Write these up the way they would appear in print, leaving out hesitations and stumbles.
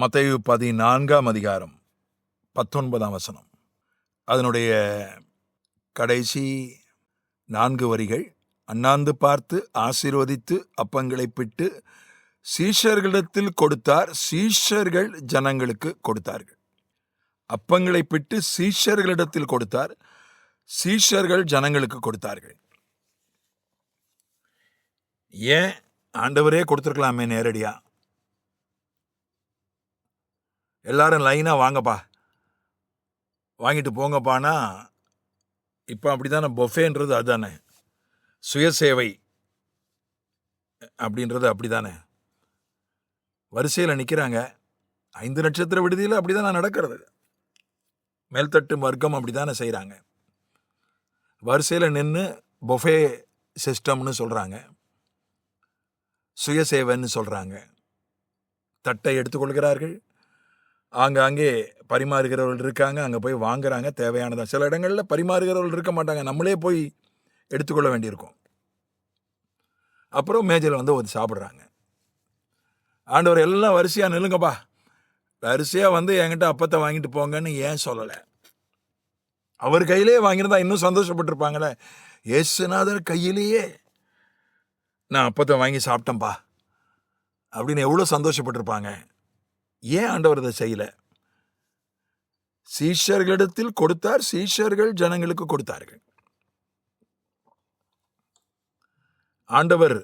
மத்தேயு 14ஆம் அதிகாரம் 19ஆம் வசனம். அதனுடைய கடைசி 4 வரிகள். அண்ணாந்து பார்த்து ஆசீர்வதித்து அப்பங்களை பிட்டு சீஷர்களிடத்தில் கொடுத்தார், சீஷர்கள் ஜனங்களுக்கு கொடுத்தார்கள். அப்பங்களை பிட்டு சீஷர்களிடத்தில் கொடுத்தார், சீஷர்கள் ஜனங்களுக்கு கொடுத்தார்கள். ஏன் ஆண்டவரே கொடுத்துருக்கலாமே நேரடியா? எல்லாரும் லைனாக வாங்கப்பா, வாங்கிட்டு போங்கப்பானா, இப்போ அப்படி தானே, பொஃபேன்றது அதுதானே, சுயசேவை அப்படின்றது அப்படி தானே. வரிசையில் நிற்கிறாங்க. 5 நட்சத்திர விடுதியில் அப்படி தானே நடக்கிறது. மேல்தட்டு வர்க்கம் அப்படி தானே செய்கிறாங்க. வரிசையில் நின்று பொஃபே சிஸ்டம்னு சொல்கிறாங்க, சுயசேவைன்னு சொல்கிறாங்க. தட்டை எடுத்துக்கொள்கிறார்கள், ஆங்காங்கே பரிமாறுகிறவர்கள் இருக்காங்க, அங்கே போய் வாங்குறாங்க தேவையானதான். சில இடங்களில் பரிமாறுகிறவர்கள் இருக்க மாட்டாங்க, நம்மளே போய் எடுத்துக்கொள்ள வேண்டியிருக்கும். அப்புறம் மேஜையில் வந்து ஒரு சாப்பிட்றாங்க. ஆண்டவர் எல்லாம் வரிசையாக நில்லுங்கப்பா, வரிசையாக வந்து என்கிட்ட அப்பத்தை வாங்கிட்டு போங்கன்னு ஏன் சொல்லலை? அவர் கையிலே வாங்கியிருந்தா இன்னும் சந்தோஷப்பட்டிருப்பாங்களே. இயேசுநாதர் கையிலேயே நான் அப்பத்தை வாங்கி சாப்பிட்டேன்ப்பா அப்படின்னு எவ்வளோ சந்தோஷப்பட்டிருப்பாங்க. ஏன் ஆண்டவர் இதை செய்யலை? சீஷர்களிடத்தில் கொடுத்தார், சீஷர்கள் ஜனங்களுக்கு கொடுத்தார்கள். ஆண்டவர்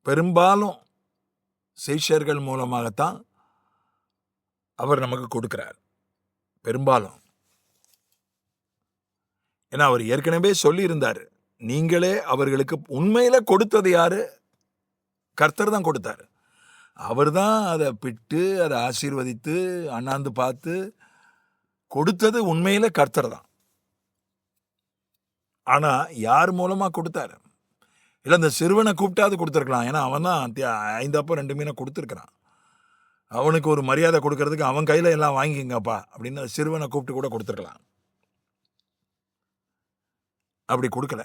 பெரும்பாலும் சீஷர்கள் மூலமாகத்தான் அவர் நமக்கு கொடுக்கிறார், பெரும்பாலும். ஏன்னா அவர் ஏற்கனவே சொல்லி இருந்தார், நீங்களே அவர்களுக்கு உண்மையில கொடுத்தது யாரு? கர்த்தர் தான் கொடுத்தார். அவர் தான் அதை பிட்டு அதை ஆசீர்வதித்து அண்ணாந்து பார்த்து கொடுத்தது உண்மையில கர்த்தர் தான். ஆனா யார் மூலமா கொடுத்தாரு? இல்லை, இந்த சிறுவனை கூப்பிட்டாது கொடுத்துருக்கலாம். ஏன்னா அவன் தான் 5 அப்பம் 2 மீனை கொடுத்துருக்கிறான். அவனுக்கு ஒரு மரியாதை கொடுக்கறதுக்கு அவன் கையில் எல்லாம் வாங்கிங்கப்பா அப்படின்னு சிறுவனை கூப்பிட்டு கூட கொடுத்துருக்கலாம். அப்படி கொடுக்கல.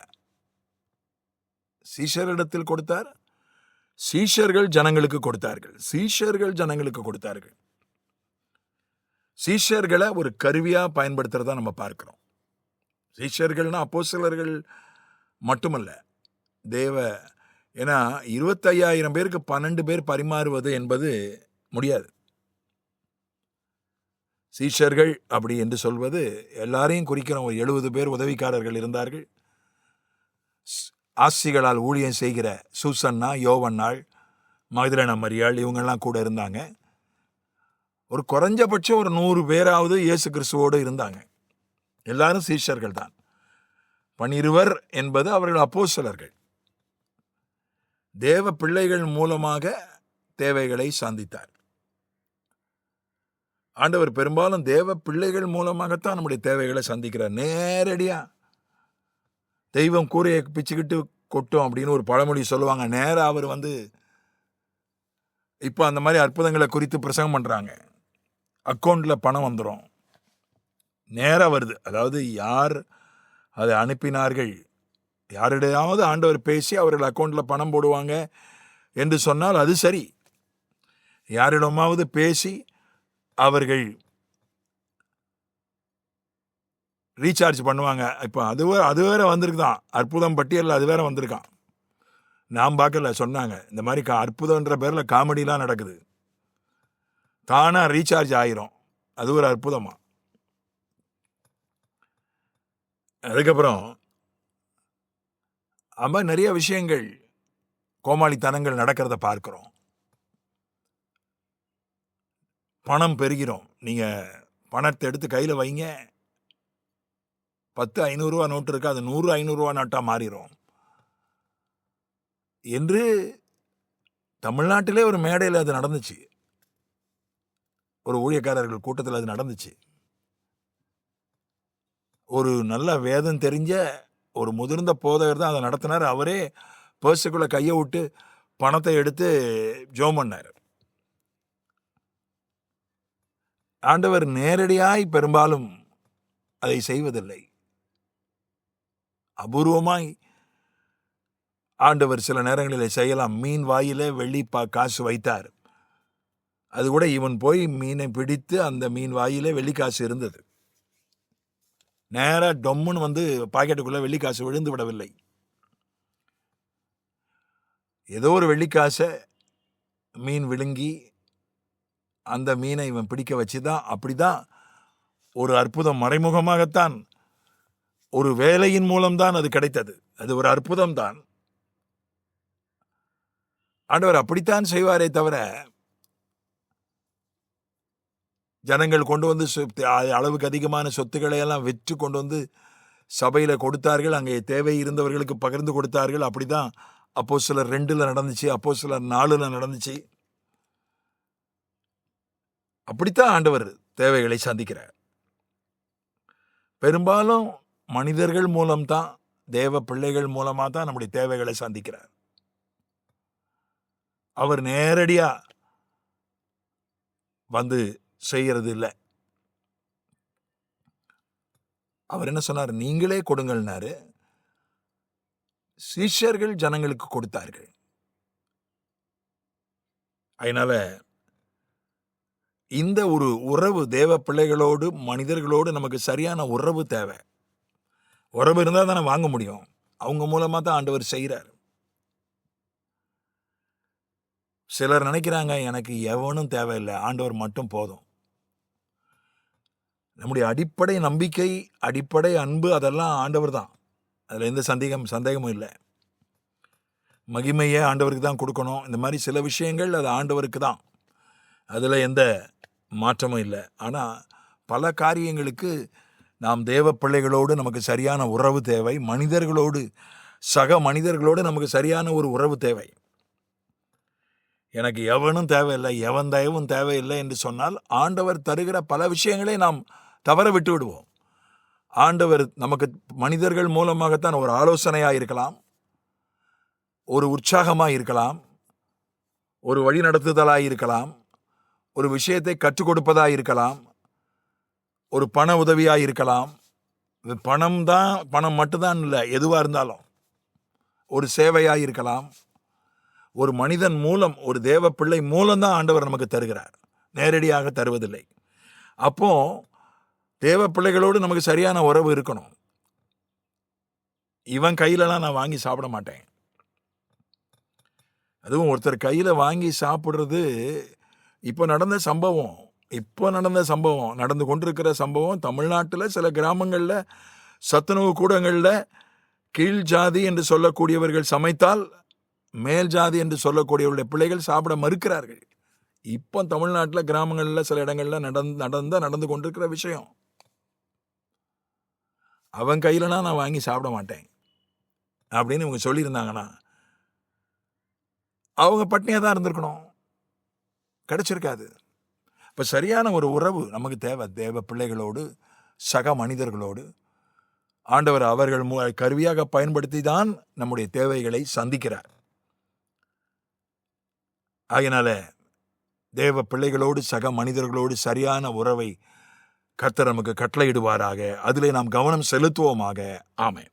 சீஷரிடத்தில் கொடுத்தார், சீஷர்கள் ஜனங்களுக்கு கொடுத்தார்கள், சீஷர்கள் ஜனங்களுக்கு கொடுத்தார்கள். சீஷர்களை ஒரு கருவியா பயன்படுத்துறதா நம்ம பார்க்கிறோம். சீஷர்கள்னா அப்போஸ்தலர்கள் மட்டுமல்ல, ஏன்னா 25,000 பேருக்கு 12 பேர் பரிமாறுவது என்பது முடியாது. சீஷர்கள் அப்படி என்று சொல்வது எல்லாரையும் குறிக்கிறோம். ஒரு 70 பேர் உதவிக்காரர்கள் இருந்தார்கள். ஆசிகளால் ஊழியம் செய்கிற சூசன்னா, யோவன்னாள், மகதலேனா மரியாள், இவங்கெல்லாம் கூட இருந்தாங்க. ஒரு குறைஞ்சபட்சம் ஒரு 100 பேராவது இயேசு கிறிஸ்துவோடு இருந்தாங்க. எல்லாரும் சீஷர்கள் தான். 12 என்பது அவர்கள் அப்போஸ்தலர்கள். தேவ பிள்ளைகள் மூலமாக தேவைகளை சந்தித்தார். ஆண்டவர் பெரும்பாலும் தேவ பிள்ளைகள் மூலமாகத்தான் நம்முடைய தேவைகளை சந்திக்கிறார். நேரடியா தெய்வம் கூரையை பிச்சுக்கிட்டு கொட்டும் அப்படின்னு ஒரு பழமொழி சொல்லுவாங்க. நேராக அவர் வந்து இப்போ அந்த மாதிரி அற்புதங்களை குறித்து பிரசங்கம் பண்ணுறாங்க. அக்கௌண்ட்டில் பணம் வந்துடும், நேராக வருது. அதாவது யார் அதை அனுப்பினார்கள், யாரிடையாவது ஆண்டவர் பேசி அவர்கள் அக்கௌண்ட்டில் பணம் போடுவாங்க என்று சொன்னால் அது சரி. யாரிடமாவது பேசி அவர்கள் ரீசார்ஜ் பண்ணுவாங்க. இப்போ அது வேற வந்திருக்குதான், அற்புதம் பட்டியலில் அது வேற வந்திருக்கான். நான் பார்க்கல, சொன்னாங்க இந்த மாதிரி அற்புதம்ன்ற பேரில் காமெடிலாம் நடக்குது. தானாக ரீசார்ஜ் ஆயிரும், அது ஒரு அற்புதமா. அதுக்கப்புறம் அம்மா நிறைய விஷயங்கள், கோமாளித்தனங்கள் நடக்கிறத பார்க்குறோம். பணம் பெருகிறோம். நீங்கள் பணத்தை எடுத்து கையில் வைங்க, 10 500 ரூபா நோட்டு இருக்கு, அது 100 500 ரூபா நோட்டாக மாறிடும் என்று தமிழ்நாட்டிலே ஒரு மேடையில் அது நடந்துச்சு. ஒரு ஊழியக்காரர்கள் கூட்டத்தில் அது நடந்துச்சு. ஒரு நல்ல வேதம் தெரிஞ்ச ஒரு முதிர்ந்த போதகர் தான் அதை நடத்தினார். அவரே பர்ஸுக்குள்ளே கையை விட்டு பணத்தை எடுத்து ஜெபம் பண்ணார். ஆண்டவர் நேரடியாய் பெரும்பாலும் அதை செய்வதில்லை. அபூர்வமாய் ஆண்டவர் சில நேரங்களில் செய்யலாம். மீன் வாயிலே வெள்ளி காசு வைத்தார். அது கூட இவன் போய் மீனை பிடித்து அந்த மீன் வாயிலே வெள்ளிக்காசு இருந்தது. நேராக டொம்முன்னு வந்து பாக்கெட்டுக்குள்ளே வெள்ளிக்காசு விழுந்து விடவில்லை. ஏதோ ஒரு வெள்ளிக்காசை மீன் விழுங்கி அந்த மீனை இவன் பிடிக்க வச்சுதான். அப்படிதான் ஒரு அற்புதம், மறைமுகமாகத்தான், ஒரு வேலையின் மூலம்தான் அது கிடைத்தது. அது ஒரு அற்புதம் தான். ஆண்டவர் அப்படித்தான் செய்வாரே தவிர, ஜனங்கள் கொண்டு வந்து அளவுக்கு அதிகமான சொத்துக்களை எல்லாம் விற்று கொண்டு வந்து சபையில கொடுத்தார்கள். அங்கே தேவை இருந்தவர்களுக்கு பகிர்ந்து கொடுத்தார்கள். அப்படிதான் அப்போஸ்தலர் 2ல் நடந்துச்சு, அப்போஸ்தலர் 4ல் நடந்துச்சு. அப்படித்தான் ஆண்டவர் தேவைகளை சந்திக்கிறார். பெரும்பாலும் மனிதர்கள் மூலம்தான், தேவ பிள்ளைகள் மூலமா தான் நம்முடைய தேவைகளை சந்திக்கிறார். அவர் நேரடியா வந்து செய்யறது இல்லை. அவர் என்ன சொன்னார்? நீங்களே கொடுங்கள்னாரு. சீஷர்கள் ஜனங்களுக்கு கொடுத்தார்கள். அதனால இந்த ஒரு உறவு, தேவ பிள்ளைகளோடு மனிதர்களோடு நமக்கு சரியான உறவு தேவை. உறவு இருந்தால் தானே வாங்க முடியும். அவங்க மூலமா தான் ஆண்டவர் செய்கிறார். சிலர் நினைக்கிறாங்க, எனக்கு எவனும் தேவையில்லை, ஆண்டவர் மட்டும் போதும். நம்முடைய அடிப்படை நம்பிக்கை, அடிப்படை அன்பு, அதெல்லாம் ஆண்டவர் தான். அதில் எந்த சந்தேகமும் இல்லை. மகிமையை ஆண்டவருக்கு தான் கொடுக்கணும். இந்த மாதிரி சில விஷயங்கள் அது ஆண்டவருக்கு தான், அதில் எந்த மாற்றமும் இல்லை. ஆனால் பல காரியங்களுக்கு நாம் தேவ பிள்ளைகளோடு நமக்கு சரியான உறவு தேவை. மனிதர்களோடு, சக மனிதர்களோடு நமக்கு சரியான ஒரு உறவு தேவை. எனக்கு எவனும் தேவையில்லை, எவன் தயவும் தேவையில்லை என்று சொன்னால் ஆண்டவர் தருகிற பல விஷயங்களை நாம் தவற விட்டு விடுவோம். ஆண்டவர் நமக்கு மனிதர்கள் மூலமாகத்தான் ஒரு ஆலோசனையாக இருக்கலாம், ஒரு உற்சாகமாக இருக்கலாம், ஒரு வழி நடத்துதலாக இருக்கலாம், ஒரு விஷயத்தை கற்றுக் கொடுப்பதாக இருக்கலாம், ஒரு பண உதவியாக இருக்கலாம். பணம் மட்டும்தான் இல்லை, எதுவாக இருந்தாலும் ஒரு சேவையாக இருக்கலாம். ஒரு மனிதன் மூலம், ஒரு தேவ பிள்ளை மூலம்தான் ஆண்டவர் நமக்கு தருகிறார், நேரடியாக தருவதில்லை. அப்போ தேவ பிள்ளைகளோடு நமக்கு சரியான உறவு இருக்கணும். இவன் கையிலலாம் நான் வாங்கி சாப்பிட மாட்டேன். அதுவும் ஒருத்தர் கையில் வாங்கி சாப்பிட்றது இப்போ நடந்த சம்பவம், நடந்து கொண்டிருக்கிற சம்பவம். தமிழ்நாட்டில் சில கிராமங்களில் சத்துணவு கூடங்களில் கீழ் ஜாதி என்று சொல்லக்கூடியவர்கள் சமைத்தால் மேல் ஜாதி என்று சொல்லக்கூடியவருடைய பிள்ளைகள் சாப்பிட மறுக்கிறார்கள். இப்போ தமிழ்நாட்டில் கிராமங்களில் சில இடங்களில் நடந்து கொண்டிருக்கிற விஷயம். அவன் கையிலனா நான் வாங்கி சாப்பிட மாட்டேன் அப்படின்னு இவங்க சொல்லியிருந்தாங்கன்னா அவங்க பட்னியாக தான் இருந்திருக்கணும், கிடைச்சிருக்காது. இப்போ சரியான ஒரு உறவு நமக்கு தேவை. தேவ பிள்ளைகளோடு, சக மனிதர்களோடு ஆண்டவர் அவர்கள் கருவியாக பயன்படுத்தி தான் நம்முடைய தேவைகளை சந்திக்கிறார். ஆகையினால தேவ பிள்ளைகளோடு, சக மனிதர்களோடு சரியான உறவை கர்த்தர் நமக்கு கட்டளையிடுவாராக. அதிலே நாம் கவனம் செலுத்துவோமாக. ஆமென்.